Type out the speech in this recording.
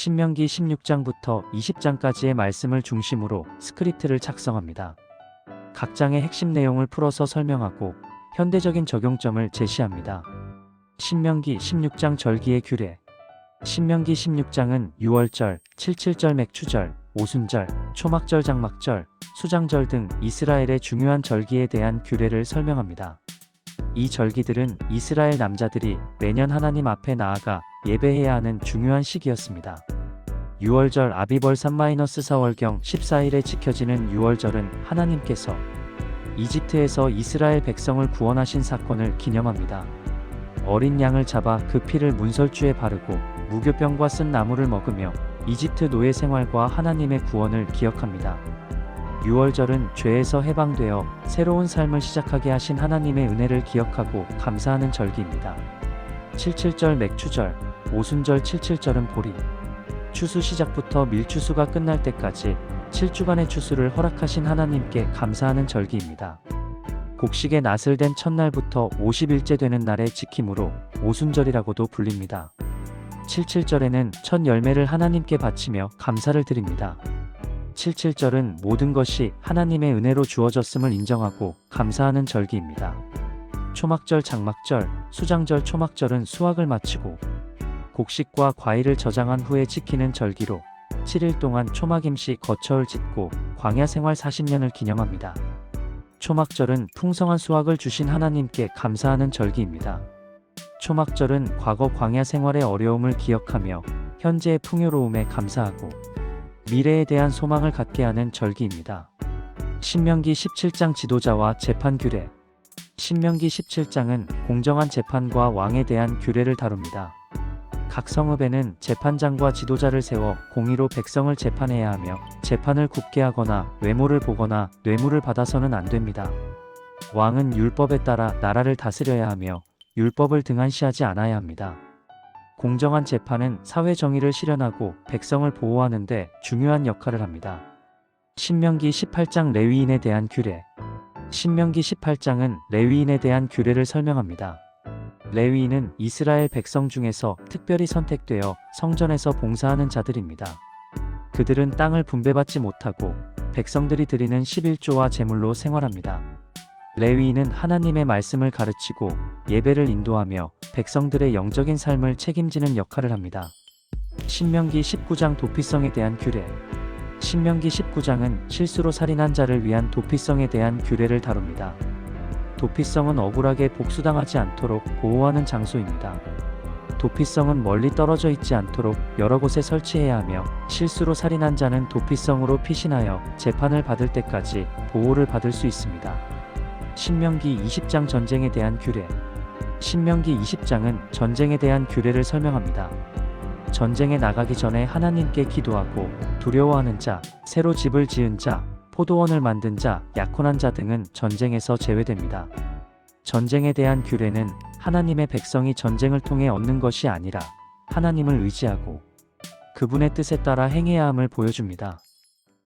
신명기 16장부터 20장까지의 말씀을 중심으로 스크립트를 작성합니다. 각 장의 핵심 내용을 풀어서 설명하고 현대적인 적용점을 제시합니다. 신명기 16장 절기의 규례. 신명기 16장은 유월절, 칠칠절 맥추절, 오순절, 초막절 장막절, 수장절 등 이스라엘의 중요한 절기에 대한 규례를 설명합니다. 이 절기들은 이스라엘 남자들이 매년 하나님 앞에 나아가 예배해야 하는 중요한 시기였습니다. 유월절 아비벌 3-4월경 14일에 지켜지는 유월절은 하나님께서 이집트에서 이스라엘 백성을 구원하신 사건을 기념합니다. 어린 양을 잡아 그 피를 문설주에 바르고 무교병과 쓴 나물을 먹으며 이집트 노예 생활과 하나님의 구원을 기억합니다. 유월절은 죄에서 해방되어 새로운 삶을 시작하게 하신 하나님의 은혜를 기억하고 감사하는 절기입니다. 칠칠절 맥추절, 오순절 칠칠절은 보리, 추수 시작부터 밀추수가 끝날 때까지 7주간의 추수를 허락하신 하나님께 감사하는 절기입니다. 곡식의 낫을 댄 첫날부터 50일째 되는 날에 지킴으로 오순절이라고도 불립니다. 칠칠절에는 첫 열매를 하나님께 바치며 감사를 드립니다. 칠칠절은 모든 것이 하나님의 은혜로 주어졌음을 인정하고 감사하는 절기입니다. 초막절 장막절, 수장절 초막절은 수확을 마치고 곡식과 과일을 저장한 후에 지키는 절기로 7일 동안 초막임시 거처를 짓고 광야 생활 40년을 기념합니다. 초막절은 풍성한 수확을 주신 하나님께 감사하는 절기입니다. 초막절은 과거 광야 생활의 어려움을 기억하며 현재의 풍요로움에 감사하고 미래에 대한 소망을 갖게 하는 절기입니다. 신명기 17장 지도자와 재판 규례. 신명기 17장은 공정한 재판과 왕에 대한 규례를 다룹니다. 각 성읍에는 재판장과 지도자를 세워 공의로 백성을 재판해야 하며 재판을 굽게 하거나 외모를 보거나 뇌물을 받아서는 안 됩니다. 왕은 율법에 따라 나라를 다스려야 하며 율법을 등한시하지 않아야 합니다. 공정한 재판은 사회 정의를 실현하고 백성을 보호하는 데 중요한 역할을 합니다. 신명기 18장 레위인에 대한 규례. 신명기 18장은 레위인에 대한 규례를 설명합니다. 레위인은 이스라엘 백성 중에서 특별히 선택되어 성전에서 봉사하는 자들입니다. 그들은 땅을 분배받지 못하고 백성들이 드리는 11조와 제물로 생활합니다. 레위인은 하나님의 말씀을 가르치고 예배를 인도하며 백성들의 영적인 삶을 책임지는 역할을 합니다. 신명기 19장 도피성에 대한 규례. 신명기 19장은 실수로 살인한 자를 위한 도피성에 대한 규례를 다룹니다. 도피성은 억울하게 복수당하지 않도록 보호하는 장소입니다. 도피성은 멀리 떨어져 있지 않도록 여러 곳에 설치해야 하며 실수로 살인한 자는 도피성으로 피신하여 재판을 받을 때까지 보호를 받을 수 있습니다. 신명기 20장 전쟁에 대한 규례. 신명기 20장은 전쟁에 대한 규례를 설명합니다. 전쟁에 나가기 전에 하나님께 기도하고 두려워하는 자, 새로 집을 지은 자, 포도원을 만든 자, 약혼한 자 등은 전쟁에서 제외됩니다. 전쟁에 대한 규례는 하나님의 백성이 전쟁을 통해 얻는 것이 아니라 하나님을 의지하고 그분의 뜻에 따라 행해야 함을 보여줍니다.